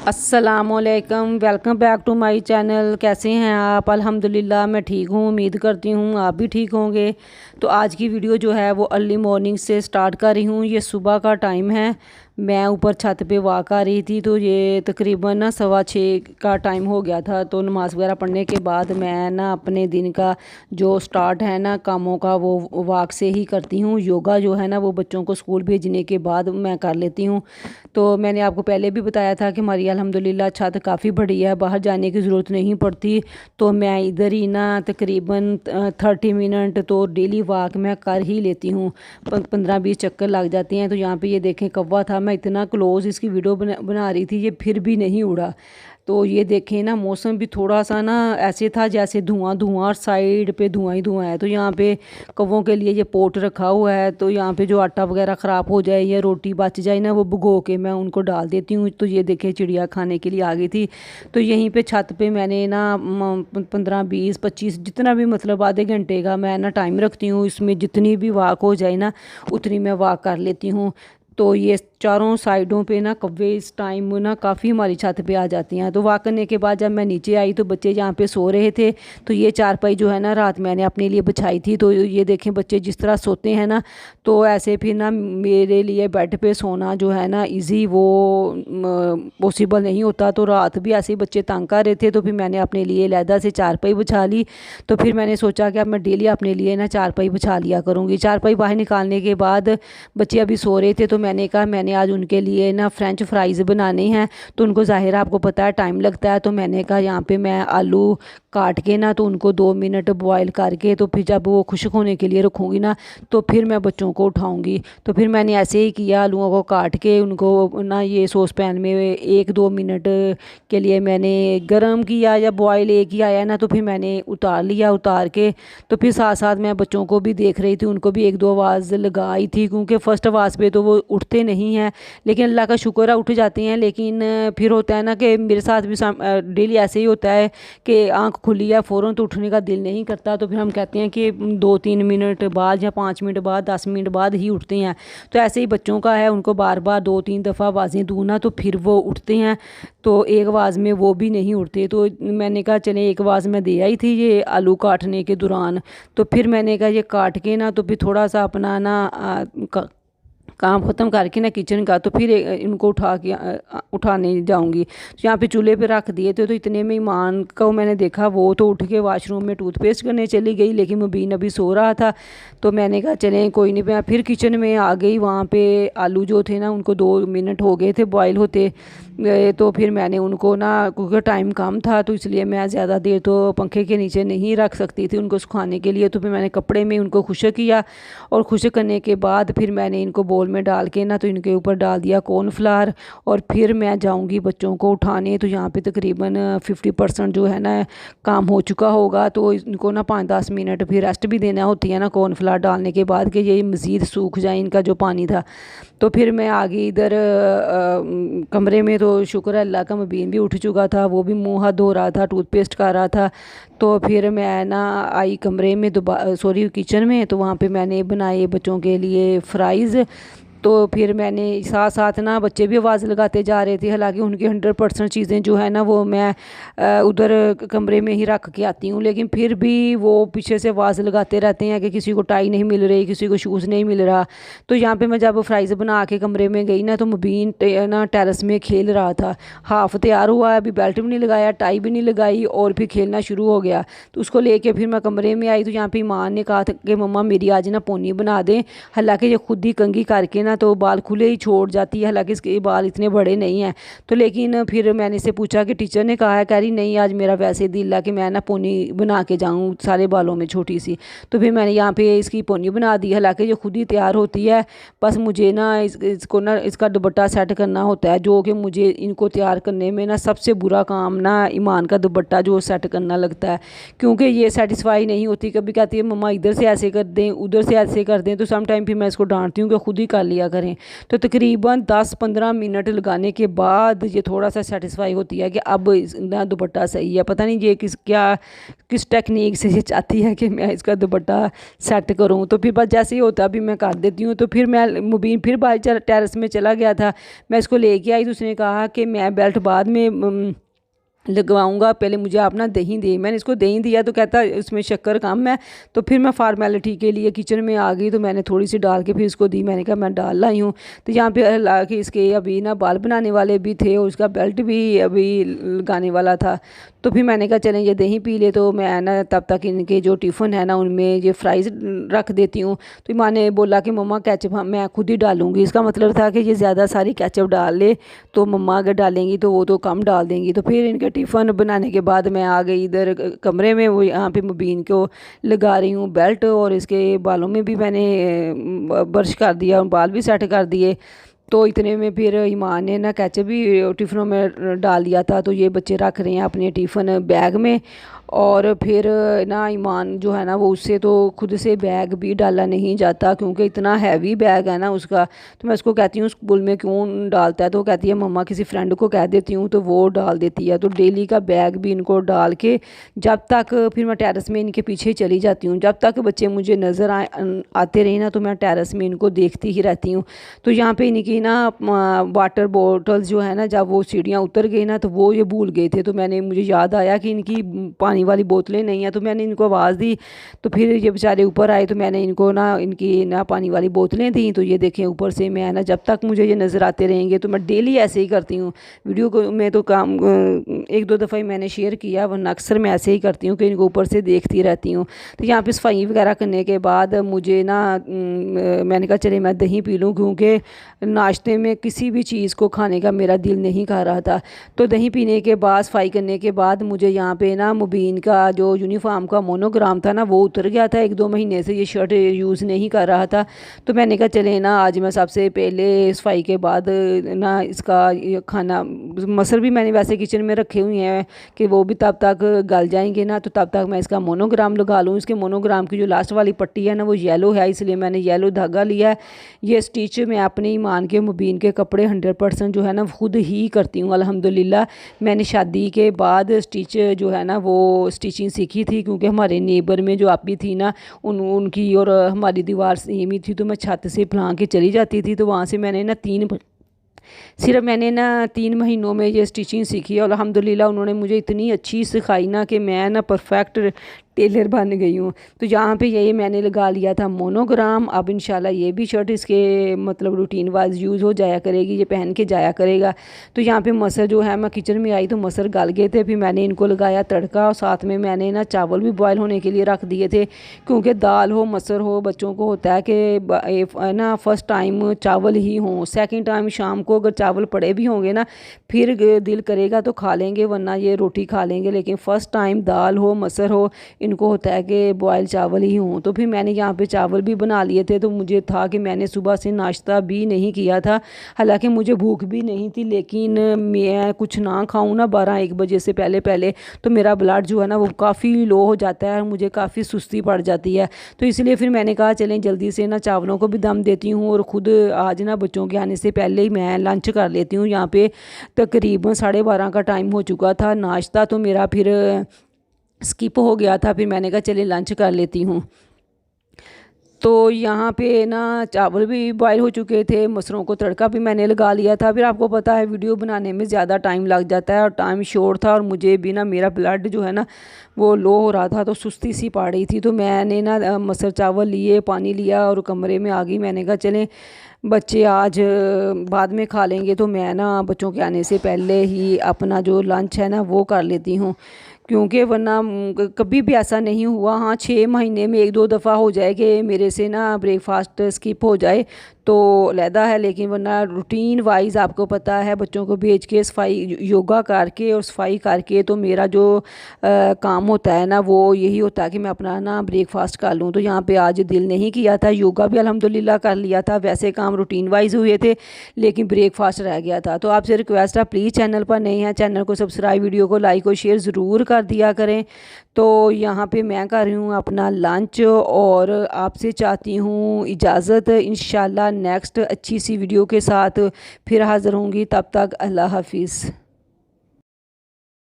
अस्सलामुअलैकुम, welcome back to my channel. कैसे हैं आप? अल्हम्दुलिल्लाह मैं ठीक हूँ। उम्मीद करती हूँ आप भी ठीक होंगे। तो आज की वीडियो जो है वो अर्ली मॉर्निंग से स्टार्ट कर रही हूँ। ये सुबह का टाइम है। मैं ऊपर छत पे वॉक आ रही थी, तो ये तकरीबन ना 6:15 का टाइम हो गया था। तो नमाज़ वगैरह पढ़ने के बाद मैं ना अपने दिन का जो स्टार्ट है ना कामों का, वो वॉक से ही करती हूँ। योगा जो है ना वो बच्चों को स्कूल भेजने के बाद मैं कर लेती हूँ। तो मैंने आपको पहले भी बताया था कि हमारी अल्हम्दुलिल्लाह छत काफ़ी बड़ी है, बाहर जाने की ज़रूरत नहीं पड़ती। तो मैं इधर ही ना तकरीबन 30 मिनट तो डेली वॉक मैं कर ही लेती हूँ। 15-20 चक्कर लग जाते हैं। तो यहाँ पे ये देखें कौवा था, मैं इतना क्लोज़ इसकी वीडियो बना रही थी, ये फिर भी नहीं उड़ा। तो ये देखें ना मौसम भी थोड़ा सा ना ऐसे था जैसे धुआं धुआं और साइड पे धुआं ही धुआं है। तो यहाँ पे कौवों के लिए ये पोट रखा हुआ है। तो यहाँ पे जो आटा वगैरह ख़राब हो जाए या रोटी बच जाए ना, वो भिगो के मैं उनको डाल देती हूँ। तो ये देखें चिड़िया खाने के लिए आ गई थी। तो यहीं पे छत पे मैंने ना 15-20-25 जितना भी मतलब आधे घंटे का मैं ना टाइम रखती हूँ। इसमें जितनी भी वॉक हो जाए ना उतनी मैं वॉक कर लेती हूँ। तो ये चारों साइडों पे ना कौवे इस टाइम ना काफ़ी हमारी छत पे आ जाती हैं। तो वॉक करने के बाद जब मैं नीचे आई तो बच्चे यहाँ पे सो रहे थे। तो ये चारपाई जो है ना रात मैंने अपने लिए बिछाई थी। तो ये देखें बच्चे जिस तरह सोते हैं ना, तो ऐसे फिर ना मेरे लिए बेड पे सोना जो है ना इजी वो पॉसिबल नहीं होता। तो रात भी ऐसे ही बच्चे तंग कर रहे थे। तो फिर मैंने अपने लिए अलहदा से चारपाई बिछा ली। तो फिर मैंने सोचा कि अब मैं डेली अपने लिए ना चारपाई बिछा लिया करूँगी। चारपाई बाहर निकालने के बाद बच्चे अभी सो रहे थे, तो मैंने कहा मैंने आज उनके लिए ना फ्रेंच फ्राइज़ बनाने हैं। तो उनको ज़ाहिर आपको पता है टाइम लगता है। तो मैंने कहा यहाँ पे मैं आलू काट के ना तो उनको 2 मिनट बॉयल करके तो फिर जब वो खुश्क होने के लिए रखूँगी ना तो फिर मैं बच्चों को उठाऊँगी। तो फिर मैंने ऐसे ही किया, आलूओं को काट के उनको ना ये सॉस पैन में 1-2 मिनट के लिए मैंने गरम किया या बॉयल एक ही आया ना, तो फिर मैंने उतार लिया। उतार के तो फिर साथ साथ मैं बच्चों को भी देख रही थी, उनको भी 1-2 आवाज़ लगाई थी, क्योंकि फ़र्स्ट आवाज़ पे तो वो उठते नहीं हैं। लेकिन अल्लाह का शुक्र है उठ जाते हैं। लेकिन फिर होता है ना कि मेरे साथ भी डेली ऐसे ही होता है कि आंख खुली है फ़ौरन तो उठने का दिल नहीं करता। तो फिर हम कहते हैं कि 2-3 मिनट बाद या 5 मिनट बाद 10 मिनट बाद ही उठते हैं। तो ऐसे ही बच्चों का है, उनको बार बार 2-3 दफ़ा आवाज़ें दूँ ना तो फिर वो उठते हैं। तो एक आवाज़ में वो भी नहीं उठते। तो मैंने कहा चले एक आवाज़ मैं दे आई थी ये आलू काटने के दौरान। तो फिर मैंने कहा ये काट के ना तो फिर थोड़ा सा अपना ना काम ख़त्म करके ना किचन का, तो फिर इनको उठाने जाऊंगी। तो यहाँ पे चूल्हे पे रख दिए थे। तो इतने में ईमान को मैंने देखा, वो तो उठ के वॉशरूम में टूथपेस्ट करने चली गई, लेकिन मुबीन अभी सो रहा था। तो मैंने कहा चलें कोई नहीं। मैं फिर किचन में आ गई। वहाँ पे आलू जो थे ना उनको 2 मिनट हो गए थे बॉयल होते। तो फिर मैंने उनको ना, क्योंकि टाइम कम था तो इसलिए मैं ज़्यादा देर तो पंखे के नीचे नहीं रख सकती थी उनको सुखाने के लिए। तो फिर मैंने कपड़े में उनको खुश्क किया, और खुश्क करने के बाद फिर मैंने इनको बोल में डाल के ना तो इनके ऊपर डाल दिया कॉर्नफ्लावर। और फिर मैं जाऊंगी बच्चों को उठाने। तो यहाँ पे तकरीबन 50% जो है ना काम हो चुका होगा। तो इनको ना 5-10 मिनट फिर रेस्ट भी देना होती है ना कॉर्नफ्लावर डालने के बाद, कि ये मज़ीद सूख जाए इनका जो पानी था। तो फिर मैं आ गई इधर कमरे में। तो शुक्र है अल्लाह का मुबीन भी उठ चुका था, वो भी मुँह हाथ धो रहा था, टूथपेस्ट कर रहा था। तो फिर मैं ना आई कमरे में, सॉरी किचन में। तो वहाँ पे मैंने बनाए बच्चों के लिए फ्राइज़। तो फिर मैंने साथ साथ ना बच्चे भी आवाज़ लगाते जा रहे थे। हालांकि उनकी 100% चीज़ें जो है ना वो मैं उधर कमरे में ही रख के आती हूँ, लेकिन फिर भी वो पीछे से आवाज़ लगाते रहते हैं कि किसी को टाई नहीं मिल रही, किसी को शूज़ नहीं मिल रहा। तो यहाँ पे मैं जब फ्राइज़ बना के कमरे में गई ना तो मुबीन ना टेरेस में खेल रहा था। हाफ़ तैयार हुआ, अभी बेल्ट भी नहीं लगाया, टाई भी नहीं लगाई, और फिर खेलना शुरू हो गया। तो उसको लेके फिर मैं कमरे में आई। तो यहाँ पे ईमान ने कहा था कि मम्मा मेरी आज ना पोनी बना दें। हालांकि ये खुद ही कंघी करके ना तो बाल खुले ही छोड़ जाती है, हालांकि इसके बाल इतने बड़े नहीं हैं। तो लेकिन फिर मैंने इससे पूछा कि टीचर ने कहा है, कह रही नहीं आज मेरा वैसे दिल है कि मैं ना पोनी बना के जाऊँ सारे बालों में छोटी सी। तो फिर मैंने यहाँ पे इसकी पोनी बना दी। हालांकि जो खुद ही तैयार होती है, बस मुझे ना इसको ना इसका दुपट्टा सेट करना होता है, जो कि मुझे इनको तैयार करने में ना सबसे बुरा काम ना ईमान का दुपट्टा जो सेट करना लगता है। क्योंकि ये सेटिस्फाई नहीं होती, कभी कहती है मम्मा इधर से ऐसे कर दें, उधर से ऐसे कर दें। तो सम टाइम फिर मैं इसको डांटती हूँ कि खुद ही कर लिया दिया करें। तो तकरीबन 10-15 मिनट लगाने के बाद ये थोड़ा सा सेटिस्फाई होती है कि अब ना दुपट्टा सही है। पता नहीं ये किस टेक्निक से ये चाहती है कि मैं इसका दुपट्टा सेट करूं। तो फिर बस जैसे ही होता भी मैं कर देती हूँ। तो फिर मैं मुबीन फिर बाहर टेरेस में चला गया था, मैं इसको लेके आई तो उसने कहा कि मैं बेल्ट बाद में लगवाऊंगा, पहले मुझे आप ना दही दे। मैंने इसको दही दिया तो कहता उसमें शक्कर कम है। तो फिर मैं फार्मेलिटी के लिए किचन में आ गई, तो मैंने थोड़ी सी डाल के फिर इसको दी। मैंने कहा मैं डाल लाई हूँ। तो यहाँ पे ला के इसके अभी ना बाल बनाने वाले भी थे और उसका बेल्ट भी अभी लगाने वाला था। तो फिर मैंने कहा चलें ये दही पी ले। तो मैं ना तब तक इनके जो टिफ़िन है ना उनमें ये फ्राइज़ रख देती हूँ। तो माँ ने बोला कि मम्मा केचप मैं खुद ही डालूँगी। इसका मतलब था कि ये ज़्यादा सारी केचप डाल ले, तो मम्मा अगर डालेंगी तो वो तो कम डाल देंगी। तो फिर इनके टिफ़िन बनाने के बाद मैं आ गई इधर कमरे में। वो यहाँ पे मुबीन को लगा रही हूँ बेल्ट, और इसके बालों में भी मैंने ब्रश कर दिया, बाल भी सेट कर दिए। तो इतने में फिर ईमान ने ना केचप भी टिफ़िनों में डाल दिया था। तो ये बच्चे रख रहे हैं अपने टिफ़िन बैग में। और फिर ना ईमान जो है ना वो उससे तो खुद से बैग भी डाला नहीं जाता, क्योंकि इतना हैवी बैग है ना उसका। तो मैं उसको कहती हूँ स्कूल में क्यों डालता है, तो कहती है मम्मा किसी फ्रेंड को कह देती हूँ तो वो डाल देती है। तो डेली का बैग भी इनको डाल के जब तक फिर मैं टेरेस में इनके पीछे चली जाती हूँ, जब तक बच्चे मुझे नज़र आते रहे ना तो मैं टेरेस में इनको देखती ही रहती हूँ। तो यहाँ पे इनकी ना वाटर बॉटल्स जो है ना, जब वो सीढ़ियाँ उतर गई ना तो वो ये भूल गए थे। तो मुझे याद आया कि इनकी पानी वाली बोतलें नहीं है, तो मैंने इनको आवाज़ दी। तो फिर ये बेचारे ऊपर आए तो मैंने इनको ना इनकी ना पानी वाली बोतलें दी। तो ये देखें ऊपर से मैं ना जब तक मुझे ये नज़र आते रहेंगे तो मैं डेली ऐसे ही करती हूँ। वीडियो को में तो काम 1-2 दफ़ा ही मैंने शेयर किया, वरना अक्सर मैं ऐसे ही करती हूँ कि इनको ऊपर से देखती रहती हूँ। तो यहाँ पे सफाई वगैरह करने के बाद मुझे ना मैंने कहा चले मैं दही पी लूँ, क्योंकि नाश्ते में किसी भी चीज़ को खाने का मेरा दिल नहीं कर रहा था। तो दही पीने के बाद सफाई करने के बाद मुझे यहाँ पे ना मुबीन का जो यूनिफॉर्म का मोनोग्राम था ना वो उतर गया था। 1-2 महीने से ये शर्ट यूज़ नहीं कर रहा था। तो मैंने कहा चले ना आज मैं सबसे पहले सफाई के बाद ना इसका खाना मसर भी मैंने वैसे किचन में रखे हुए हैं कि वो भी तब तक गल जाएंगे ना, तो तब तक मैं इसका मोनोग्राम लगा लूँ। इसके मोनोग्राम की जो लास्ट वाली पट्टी है ना वो येलो है, इसलिए मैंने येलो धागा लिया है। ये स्टिच मैं अपने ईमान के मुबीन के कपड़े 100% जो है ना खुद ही करती हूँ अल्हम्दुलिल्लाह। मैंने शादी के बाद स्टिच जो है ना वो स्टिचिंग सीखी थी, क्योंकि हमारे नेबर में जो आपी थी ना उनकी और हमारी दीवार सेम ही थी। तो मैं छत से फलां के चली जाती थी। तो वहाँ से मैंने ना सिर्फ मैंने ना 3 महीनों में ये स्टिचिंग सीखी और अल्हम्दुलिल्लाह उन्होंने मुझे इतनी अच्छी सिखाई ना कि मैं ना परफेक्ट टेलर बन गई हूँ। तो यहाँ पे यही मैंने लगा लिया था मोनोग्राम। अब इंशाल्लाह ये भी शर्ट इसके मतलब रूटीन वाइज यूज़ हो जाया करेगी, ये पहन के जाया करेगा। तो यहाँ पे मसर जो है, मैं किचन में आई तो मसर गल गए थे, फिर मैंने इनको लगाया तड़का और साथ में मैंने ना चावल भी बॉयल होने के लिए रख दिए थे, क्योंकि दाल हो मसर हो बच्चों को होता है कि ना फर्स्ट टाइम चावल ही हों, सेकेंड टाइम शाम को अगर चावल पड़े भी होंगे ना फिर दिल करेगा तो खा लेंगे, वरना ये रोटी खा लेंगे। लेकिन फ़र्स्ट टाइम दाल हो मसर हो इनको होता है कि बॉयल चावल ही हों। तो फिर मैंने यहाँ पे चावल भी बना लिए थे। तो मुझे था कि मैंने सुबह से नाश्ता भी नहीं किया था, हालांकि मुझे भूख भी नहीं थी, लेकिन मैं कुछ ना खाऊं ना 12-1 बजे से पहले पहले तो मेरा ब्लड जो है ना वो काफ़ी लो हो जाता है और मुझे काफ़ी सुस्ती पड़ जाती है। तो इसलिए फिर मैंने कहा चलें जल्दी से ना चावलों को भी दम देती हूँ और ख़ुद आज ना बच्चों के आने से पहले ही मैं लंच कर लेती हूँ। यहाँ पे तकरीबन 12:30 का टाइम हो चुका था। नाश्ता तो मेरा फिर स्किप हो गया था, फिर मैंने कहा चलिए लंच कर लेती हूँ। तो यहाँ पे ना चावल भी बॉयल हो चुके थे, मसरों को तड़का भी मैंने लगा लिया था। फिर आपको पता है वीडियो बनाने में ज़्यादा टाइम लग जाता है और टाइम शॉर्ट था और मुझे भी ना मेरा ब्लड जो है ना वो लो हो रहा था, तो सुस्ती सी पा रही थी। तो मैंने ना मसर चावल लिए, पानी लिया और कमरे में आ गई। मैंने कहा चलें बच्चे आज बाद में खा लेंगे, तो मैं ना बच्चों के आने से पहले ही अपना जो लंच है ना वो कर लेती हूँ, क्योंकि वरना कभी भी ऐसा नहीं हुआ। हाँ 6 महीने में 1-2 दफ़ा हो जाए कि मेरे से ना ब्रेकफास्ट स्किप हो जाए तो लहदा है, लेकिन वरना रूटीन वाइज आपको पता है बच्चों को भेज के सफाई योगा करके और सफाई करके तो मेरा जो काम होता है ना वो यही होता है कि मैं अपना ना ब्रेकफास्ट कर लूँ। तो यहाँ पे आज दिल नहीं किया था, योगा भी अल्हम्दुलिल्लाह कर लिया था, वैसे काम रूटीन वाइज हुए थे लेकिन ब्रेकफास्ट रह गया था। तो आपसे रिक्वेस्ट है प्लीज़ चैनल पर नए हैं चैनल को सब्सक्राइब, वीडियो को लाइक और शेयर ज़रूर कर दिया करें। तो यहाँ पे मैं कर रही हूँ अपना लंच और आपसे चाहती हूँ इजाज़त। इंशाल्लाह नेक्स्ट अच्छी सी वीडियो के साथ फिर हाज़िर होंगी। तब तक अल्लाह हाफिज़।